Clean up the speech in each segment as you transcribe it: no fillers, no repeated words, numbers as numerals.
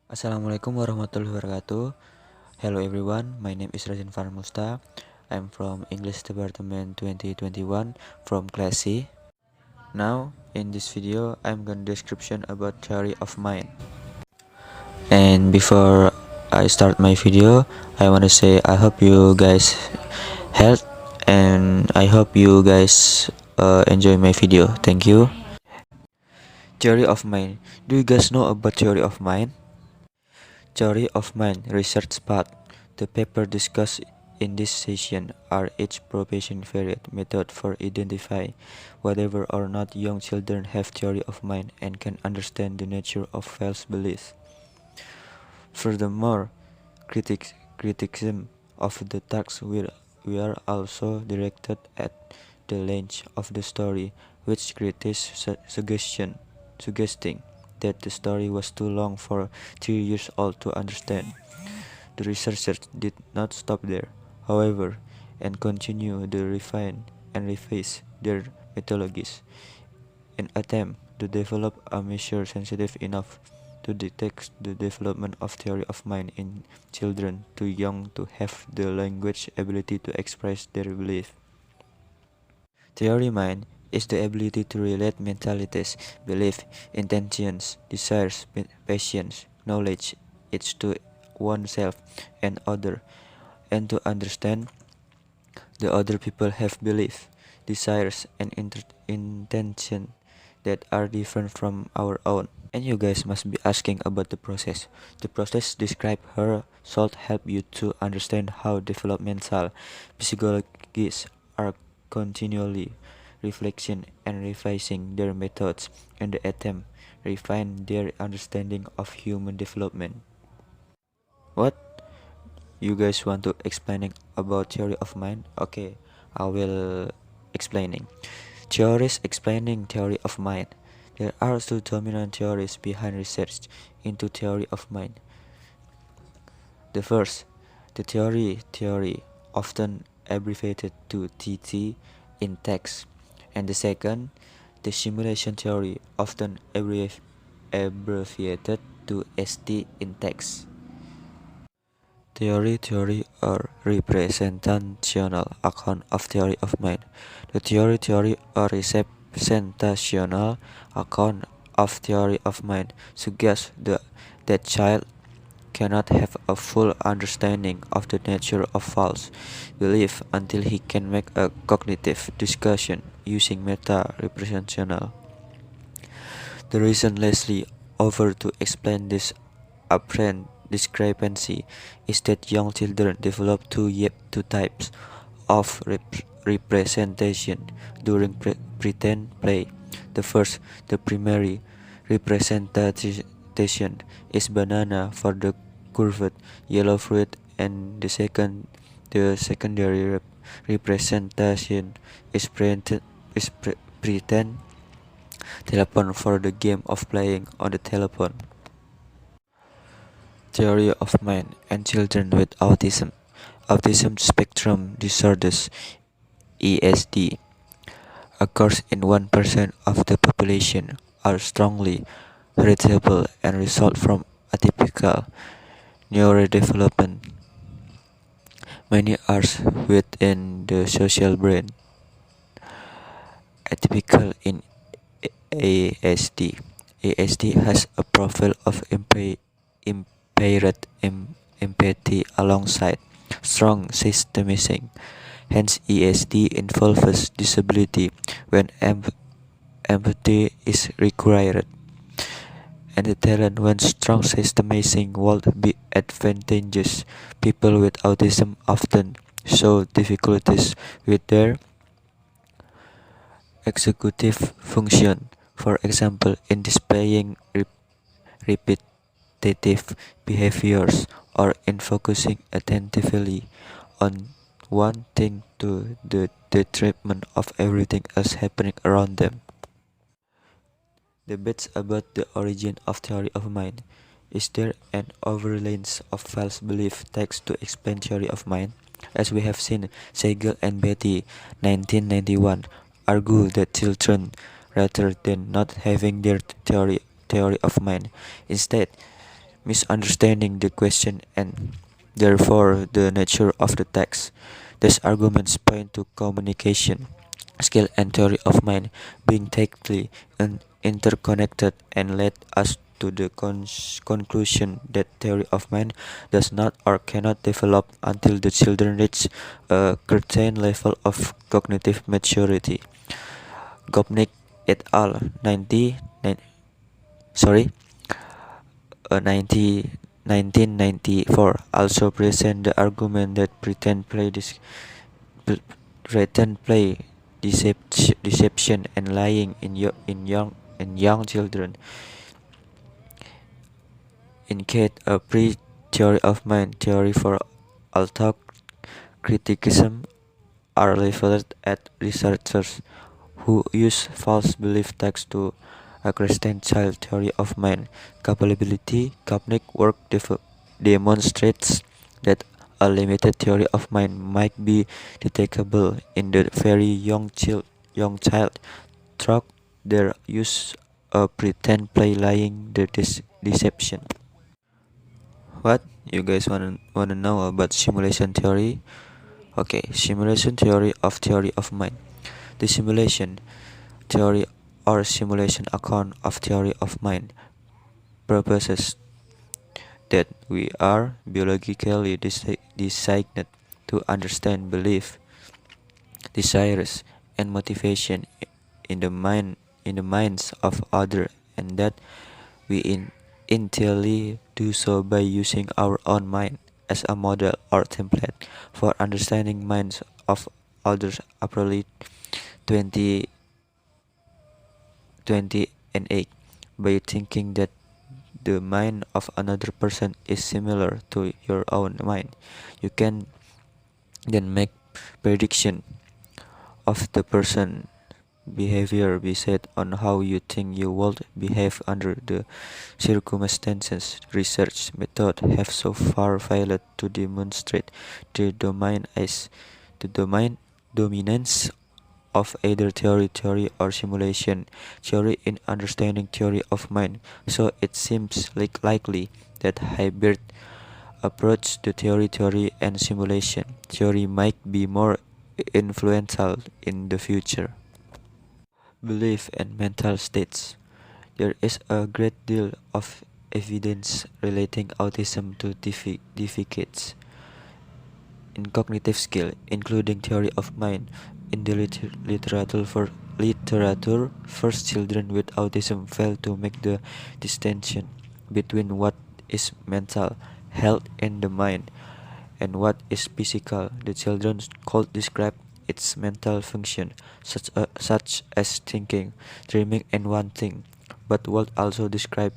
Assalamualaikum warahmatullahi wabarakatuh. Hello everyone, my name is Razin Farmusta. I'm from English Department 2021 from class C. Now, in this video, I'm going to description about theory of mind. And before I start my video, I want to say I hope you guys health and I hope you guys enjoy my video. Thank you. Theory of mind. Do you guys know about theory of mind? Theory of mind research part. The paper discussed in this session are age probation period method for identify whether or not young children have theory of mind and can understand the nature of false beliefs. Furthermore, criticism of the text we are also directed at the length of the story, which critics suggesting that the story was too long for 3 years old to understand. The researchers did not stop there, however, and continue to refine and revise their methodologies in attempt to develop a measure sensitive enough to detect the development of theory of mind in children too young to have the language ability to express their belief. Theory mind is the ability to relate mentalities, belief, intentions, desires, passions, knowledge, each to oneself and other, and to understand the other people have belief, desires, and intention that are different from our own. And you guys must be asking about the process. The process described here should help you to understand how developmental psychologists are continually reflection and revising their methods and the attempt refine their understanding of human development. What? You guys want to explaining about theory of mind? Okay, I will explaining. Theories explaining theory of mind. There are two dominant theories behind research into theory of mind. The first, the theory, often abbreviated to TT in text, and the second, the simulation theory, often abbreviated to ST in text. Theory or representational account of theory of mind. The theory or representational account of theory of mind suggests that child cannot have a full understanding of the nature of false belief until he can make a cognitive discussion using meta-representational. The reason Leslie offered to explain this apparent discrepancy is that young children develop two types of representation during pretend play. The first, the primary representation, is banana for the curved yellow fruit, and the second, the secondary representation is pretend telephone for the game of playing on the telephone. Theory of mind and children with autism. Autism spectrum disorders (ESD) occurs in 1% of the population, are strongly heritable and result from atypical neurodevelopment. Many are within the social brain, atypical in ASD. ASD has a profile of impaired empathy alongside strong systemizing. Hence, ESD involves disability when empathy is required, and the talent when strong systemizing would be advantageous. People with autism often show difficulties with their executive function, for example, in displaying repetitive behaviors or in focusing attentively on one thing to the detriment of everything else happening around them. Debates about the origin of theory of mind. Is there an overreliance of false belief text to explain theory of mind? As we have seen, Siegel and Beatty, 1991, argue that children, rather than not having their theory of mind, instead misunderstanding the question and therefore the nature of the text. These arguments point to communication skill and theory of mind being tightly interconnected and led us to the conclusion that theory of mind does not or cannot develop until the children reach a certain level of cognitive maturity. Gopnik et al. 1994 also present the argument that pretend play deception and lying in young children indicate a pre-theory of mind theory for although criticism are leveled at researchers who use false belief text to understand child theory of mind capability. Kapnick work demonstrates that a limited theory of mind might be detectable in the very young child through their use of pretend play lying the deception. What you guys wanna know about simulation theory? Okay, simulation theory of mind. The simulation theory or simulation account of theory of mind proposes that we are biologically designed to understand belief, desires, and motivation in the minds of others, and that we entirely do so by using our own mind as a model or template for understanding minds of others. April 20 and 8 by thinking that the mind of another person is similar to your own mind. You can then make prediction of the person behavior based on how you think you would behave under the circumstances. Research methods have so far failed to demonstrate the dominance of either theory or simulation theory in understanding theory of mind, so it seems likely that hybrid approach to theory and simulation theory might be more influential in the future. Belief and mental states. There is a great deal of evidence relating autism to deficits in cognitive skill, including theory of mind. In the literature, first children with autism fail to make the distinction between what is mental health in the mind and what is physical. The children could describe its mental function, such as thinking, dreaming, and wanting, but would also describe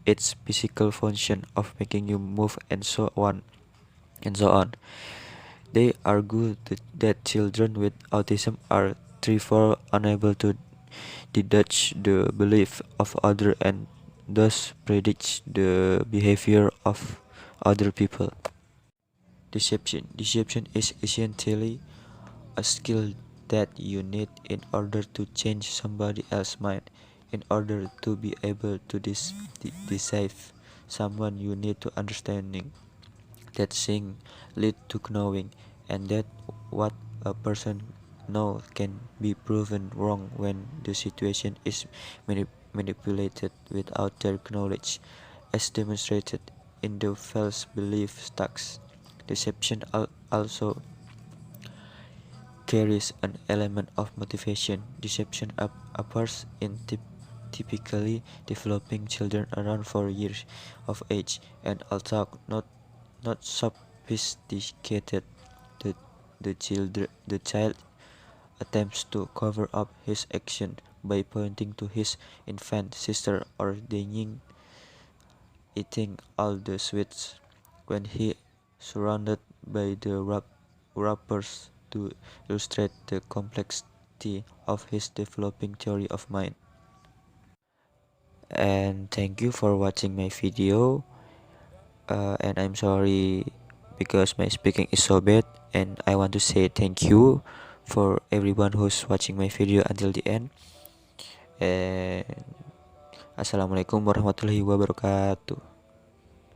its physical function of making you move and so on and so on. They argue that children with autism are therefore unable to detach the belief of others and thus predict the behavior of other people. Deception. Deception is essentially a skill that you need in order to change somebody else's mind. In order to be able to deceive someone, you need to understanding that seeing lead to knowing, and that what a person knows can be proven wrong when the situation is manipulated without their knowledge, as demonstrated in the false belief tax. Deception also carries an element of motivation. Deception appears in typically developing children around 4 years of age, and although not sophisticated, the child attempts to cover up his action by pointing to his infant sister or denying eating all the sweets when he surrounded by the wrappers to illustrate the complexity of his developing theory of mind. And thank you for watching my video. And I'm sorry because my speaking is so bad, and I want to say thank you for everyone who's watching my video until the end. And assalamualaikum warahmatullahi wabarakatuh.